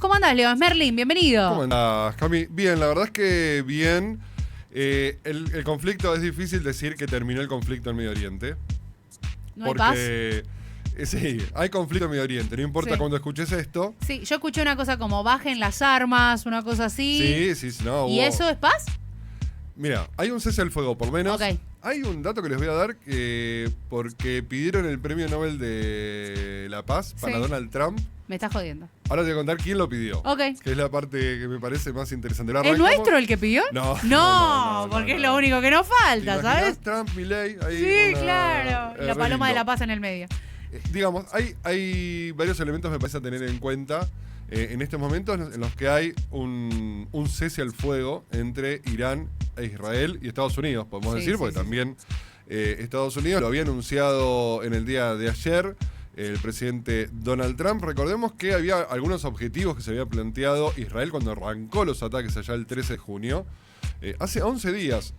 ¿Cómo andás, Leo? Es Merlin, bienvenido. ¿Cómo andás, Cami? Bien, la verdad es que bien. El conflicto, es difícil decir que terminó el conflicto en Medio Oriente. ¿No hay paz? Porque, sí, hay conflicto en Medio Oriente. No importa Sí. cuando escuches esto. Sí, yo escuché una cosa como bajen las armas, una cosa así. Sí, no. ¿Y eso es paz? Mira, hay un cese al fuego, por menos. Ok. Hay un dato que les voy a dar porque pidieron el premio Nobel de la Paz para Sí. Donald Trump. Me estás jodiendo. Ahora te voy a contar quién lo pidió. Ok. Que es la parte que me parece más interesante. ¿Es nuestro el que pidió? No, porque no. es lo único que nos ¿Te falta, imaginás ¿sabes? Trump, Milei, ahí Sí, claro. La re paloma de lindo. la paz en el medio. Digamos, hay varios elementos me parece a tener en cuenta en estos momentos en los que hay un cese al fuego entre Irán e Israel y Estados Unidos, podemos Sí, decir, sí, porque sí. también Estados Unidos lo había anunciado en el día de ayer el presidente Donald Trump. Recordemos que había algunos objetivos que se había planteado Israel cuando arrancó los ataques allá el 13 de junio. Hace 11 días.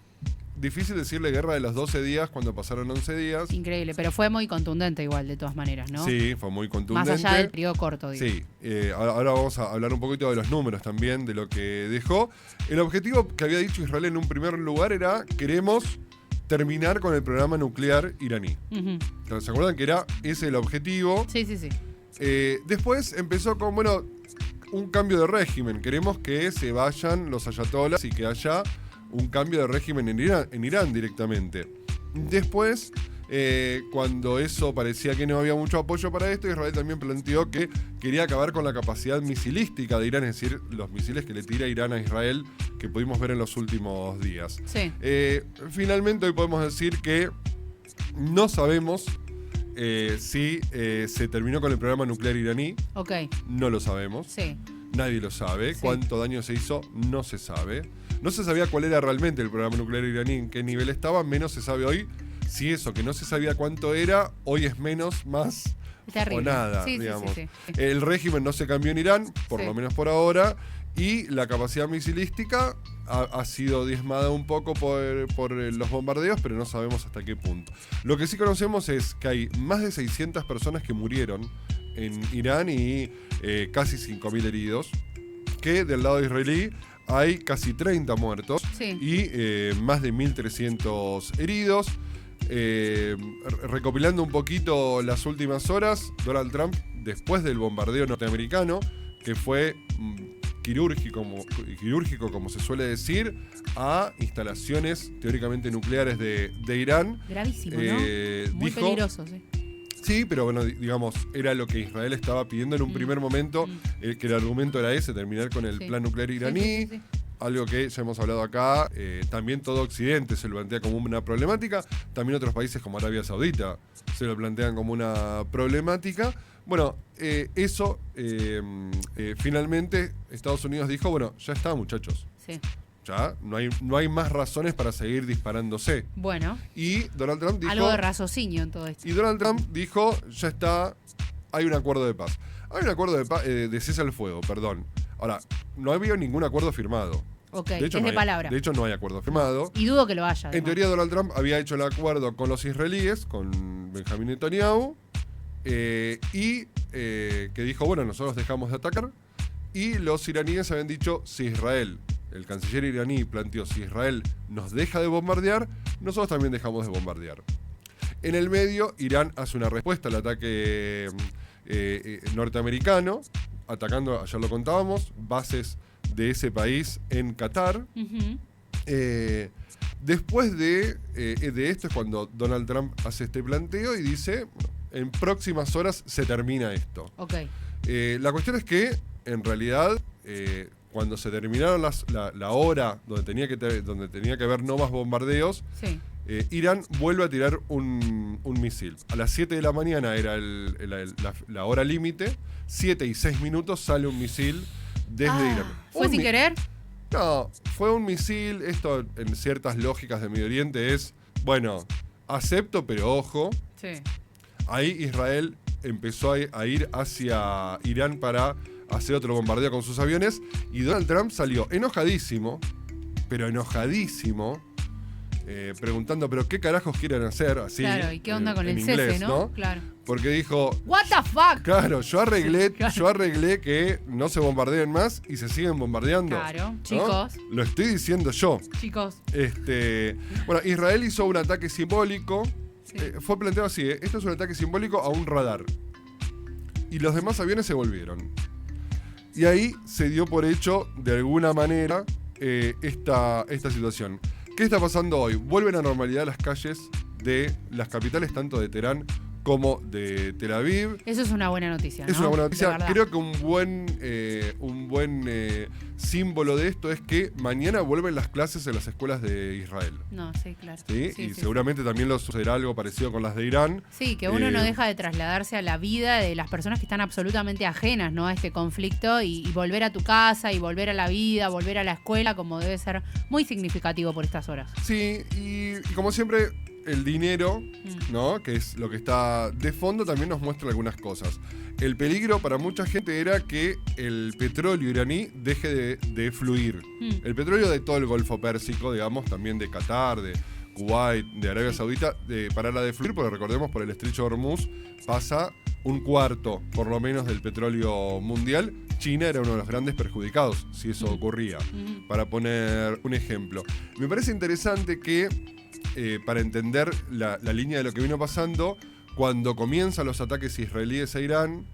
Difícil decirle guerra de los 12 días cuando pasaron 11 días. Increíble, pero fue muy contundente igual, de todas maneras, ¿no? Sí, fue muy contundente. Más allá del periodo corto, digo. Sí, ahora vamos a hablar un poquito de los números también, de lo que dejó. El objetivo que había dicho Israel en un primer lugar era: queremos terminar con el programa nuclear iraní. Ujú. ¿Se acuerdan que era ese el objetivo? Sí. Después empezó con, un cambio de régimen. Queremos que se vayan los ayatolás y que haya un cambio de régimen en Irán directamente. Después, cuando eso parecía que no había mucho apoyo para esto, Israel también planteó que quería acabar con la capacidad misilística de Irán, es decir, los misiles que le tira Irán a Israel, que pudimos ver en los últimos días. Sí. Finalmente, hoy podemos decir que no sabemos si se terminó con el programa nuclear iraní. Ok. No lo sabemos. Sí. Nadie lo sabe. Sí. Cuánto daño se hizo, no se sabe. No se sabía cuál era realmente el programa nuclear iraní, en qué nivel estaba, menos se sabe hoy. Si eso, que no se sabía cuánto era, hoy es menos, más Terrible. o nada, Sí. digamos. Sí. El régimen no se cambió en Irán, por Sí. lo menos por ahora, y la capacidad misilística ha sido diezmada un poco por los bombardeos, pero no sabemos hasta qué punto. Lo que sí conocemos es que hay más de 600 personas que murieron en Irán y casi 5.000 heridos, que del lado israelí hay casi 30 muertos Sí. y más de 1.300 heridos. Recopilando un poquito las últimas horas, Donald Trump, después del bombardeo norteamericano, que fue quirúrgico, como se suele decir, a instalaciones teóricamente nucleares de Irán. Gravísimo, ¿no? Muy dijo, peligroso, sí. Sí, pero bueno, digamos, era lo que Israel estaba pidiendo en un primer momento, que el argumento era ese, terminar con el Sí. plan nuclear iraní. Sí. Algo que ya hemos hablado acá, también todo Occidente se lo plantea como una problemática, también otros países como Arabia Saudita se lo plantean como una problemática. Bueno, eso finalmente Estados Unidos dijo, bueno, ya está, muchachos, Sí. ya no hay más razones para seguir disparándose. Bueno, Y Donald Trump dijo, algo de raciocinio en todo esto. y Donald Trump dijo, ya está, hay un acuerdo de paz. Hay un acuerdo de cese al fuego, perdón. Ahora, no había ningún acuerdo firmado. Ok, De hecho, es no de hay, palabra. De hecho, no hay acuerdo firmado. Y dudo que lo haya. En además. teoría, Donald Trump había hecho el acuerdo con los israelíes, con Benjamín Netanyahu, y que dijo, bueno, nosotros dejamos de atacar. Y los iraníes habían dicho, si Israel, el canciller iraní planteó, si Israel nos deja de bombardear, nosotros también dejamos de bombardear. En el medio, Irán hace una respuesta al ataque norteamericano, atacando, ayer lo contábamos, bases de ese país en Qatar. Ujú. Después de esto es cuando Donald Trump hace este planteo y dice, en próximas horas se termina esto. Ok. La cuestión es que, en realidad, cuando se terminaron la hora donde tenía que haber no más bombardeos, Sí. Irán vuelve a tirar un misil. A las 7 de la mañana era la hora límite, 7 y 6 minutos sale un misil desde Irán. ¿Fue sin querer? No, fue un misil. Esto en ciertas lógicas de Medio Oriente es, bueno, acepto, pero ojo. Sí. Ahí Israel empezó a ir hacia Irán para hacer otro bombardeo con sus aviones y Donald Trump salió enojadísimo, pero enojadísimo, preguntando, pero ¿qué carajos quieren hacer? Así, Claro, ¿y qué onda con en el inglés, cese, no? Claro. Porque dijo, What the fuck? claro, yo arreglé Claro. que no se bombardeen más y se siguen bombardeando. Claro, ¿no? chicos. Lo estoy diciendo yo. Chicos. Bueno, Israel hizo un ataque simbólico. Sí. Fue planteado así, esto es un ataque simbólico a un radar. Y los demás aviones se volvieron. Y ahí se dio por hecho, de alguna manera, esta situación. ¿Qué está pasando hoy? Vuelven a normalidad las calles de las capitales, tanto de Teherán como de Tel Aviv. Eso es una buena noticia, ¿no? Es una buena De noticia. verdad. Creo que un buen símbolo de esto es que mañana vuelven las clases en las escuelas de Israel. No, sí, claro. ¿Sí? Sí, Y sí, seguramente también lo sucederá algo parecido con las de Irán. Sí, que uno no Eh, deja de trasladarse a la vida de las personas que están absolutamente ajenas, ¿no? A este conflicto y volver a tu casa y volver a la vida, volver a la escuela, como debe ser muy significativo por estas horas. Sí, y como siempre, el dinero, ¿no? Que es lo que está de fondo, también nos muestra algunas cosas. El peligro para mucha gente era que el petróleo iraní deje de fluir. El petróleo de todo el Golfo Pérsico, digamos, también de Qatar, de Kuwait, de Arabia Saudita, parara de fluir, porque recordemos, por el estrecho de Hormuz pasa un cuarto, por lo menos, del petróleo mundial. China era uno de los grandes perjudicados, si eso ocurría, para poner un ejemplo. Me parece interesante que, para entender la línea de lo que vino pasando, cuando comienzan los ataques israelíes a Irán,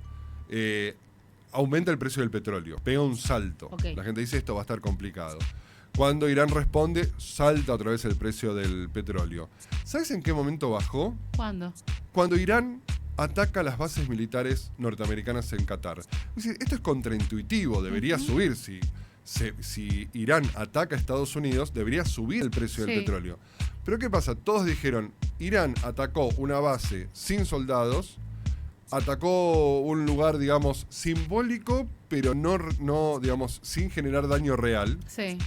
aumenta el precio del petróleo, pega un salto. Ok. La gente dice esto va a estar complicado. Cuando Irán responde, salta otra vez el precio del petróleo. ¿Sabes en qué momento bajó? ¿Cuándo? Cuando Irán ataca las bases militares norteamericanas en Qatar. Es decir, esto es contraintuitivo, debería subir. Si Irán ataca a Estados Unidos, debería subir el precio del Sí. petróleo. Pero ¿qué pasa? Todos dijeron, Irán atacó una base sin soldados, atacó un lugar, digamos, simbólico, pero no digamos, sin generar daño real, Sí.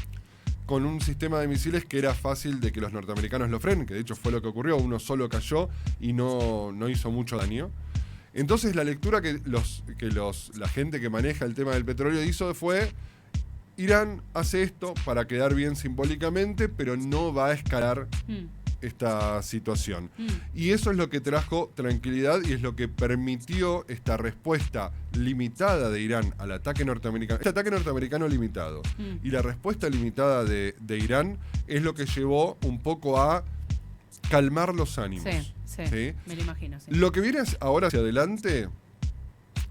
con un sistema de misiles que era fácil de que los norteamericanos lo frenen, que de hecho fue lo que ocurrió, uno solo cayó y no hizo mucho daño. Entonces la lectura que la gente que maneja el tema del petróleo hizo fue, Irán hace esto para quedar bien simbólicamente, pero no va a escalar esta situación. Y eso es lo que trajo tranquilidad y es lo que permitió esta respuesta limitada de Irán al ataque norteamericano. Este ataque norteamericano limitado y la respuesta limitada de Irán es lo que llevó un poco a calmar los ánimos. Sí, ¿Sí? me lo imagino. Sí. Lo que viene ahora hacia adelante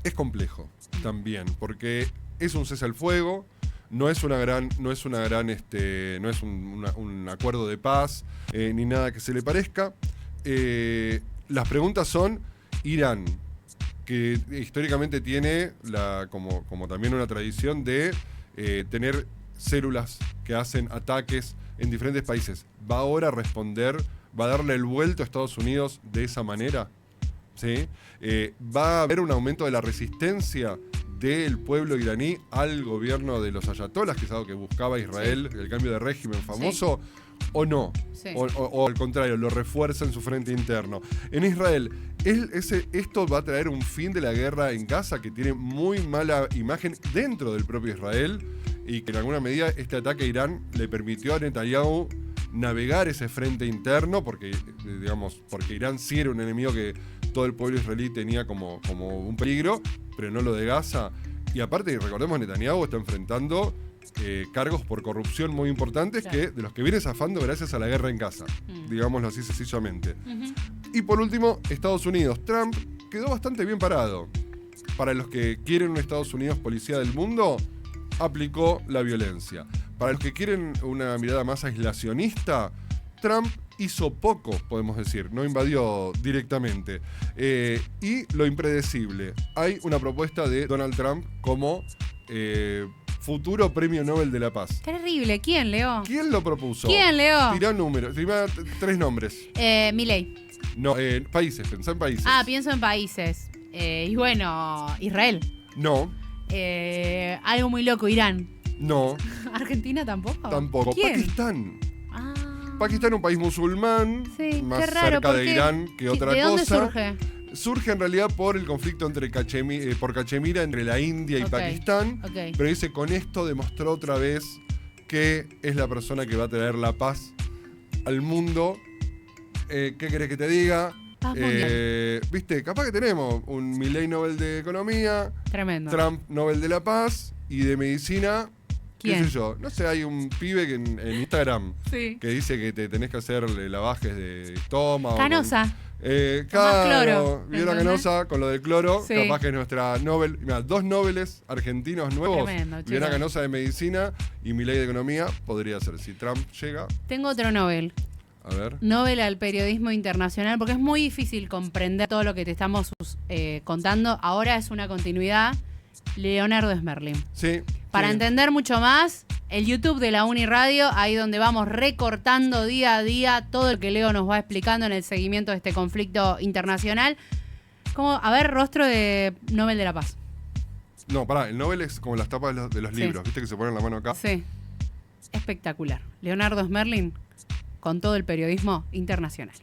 es complejo también, porque es un cese al fuego, no es un acuerdo de paz, ni nada que se le parezca. Las preguntas son, Irán, que históricamente tiene como también una tradición de tener células que hacen ataques en diferentes países, ¿va ahora a responder, va a darle el vuelto a Estados Unidos de esa manera? ¿Sí? ¿Va a haber un aumento de la resistencia del pueblo iraní al gobierno de los ayatolás, que es algo que buscaba Israel, el cambio de régimen famoso, o no? Sí. O al contrario, lo refuerza en su frente interno. En Israel, esto va a traer un fin de la guerra en Gaza, que tiene muy mala imagen dentro del propio Israel, y que en alguna medida este ataque a Irán le permitió a Netanyahu navegar ese frente interno, porque Irán sí era un enemigo que todo el pueblo israelí tenía como un peligro, pero no lo de Gaza. Y aparte, recordemos, Netanyahu está enfrentando cargos por corrupción muy importantes, Claro. de los que viene zafando gracias a la guerra en Gaza, digámoslo así sencillamente. Ujú. Y por último, Estados Unidos. Trump quedó bastante bien parado. Para los que quieren un Estados Unidos policía del mundo, aplicó la violencia. Para los que quieren una mirada más aislacionista, Trump hizo poco, podemos decir, no invadió directamente. Y lo impredecible, hay una propuesta de Donald Trump como futuro premio Nobel de la Paz. Terrible. ¿Quién, Leo? ¿Quién lo propuso? ¿Quién, Leo? Tirá números, tirá 3 nombres. Milei. No, países, pensá en países. Ah, pienso en países. Y bueno, Israel. No, Algo muy loco, Irán. no, ¿Argentina tampoco? tampoco. ¿Quién? Pakistán. Ah, Pakistán, un país musulmán, sí, más qué raro. cerca ¿por de qué? Irán que otra ¿De dónde cosa. surge? Surge en realidad por el conflicto por Cachemira entre la India y Ok, Pakistán. ok. Pero dice, con esto demostró otra vez que es la persona que va a traer la paz al mundo. ¿Qué querés que te diga? Paz mundial. Viste, capaz que tenemos un Milei Nobel de Economía, Tremendo. Trump Nobel de la Paz y de Medicina. ¿Quién? ¿Qué sé yo? No sé, hay un pibe que en Instagram Sí. que dice que te tenés que hacerle lavajes de estómago. Canosa. Claro, cloro, Violeta ¿entendés? Canosa con lo del cloro, Sí. capaz que es nuestra Nobel. Mira, 2 Nobeles argentinos nuevos. Tremendo, Violeta chicos. Canosa de Medicina y Milei de Economía. Podría ser. Si Trump llega, Tengo otro Nobel. a ver. Nobel al periodismo internacional, porque es muy difícil comprender todo lo que te estamos contando. Ahora es una continuidad. Leonardo Smerling. Sí. Para sí. entender mucho más, el YouTube de la Uniradio, ahí donde vamos recortando día a día todo lo que Leo nos va explicando en el seguimiento de este conflicto internacional. Como, a ver, rostro de Nobel de la Paz. No, pará, el Nobel es como las tapas de los Sí. libros, ¿viste? Que se ponen la mano acá. Sí. Espectacular. Leonardo Smerling con todo el periodismo internacional.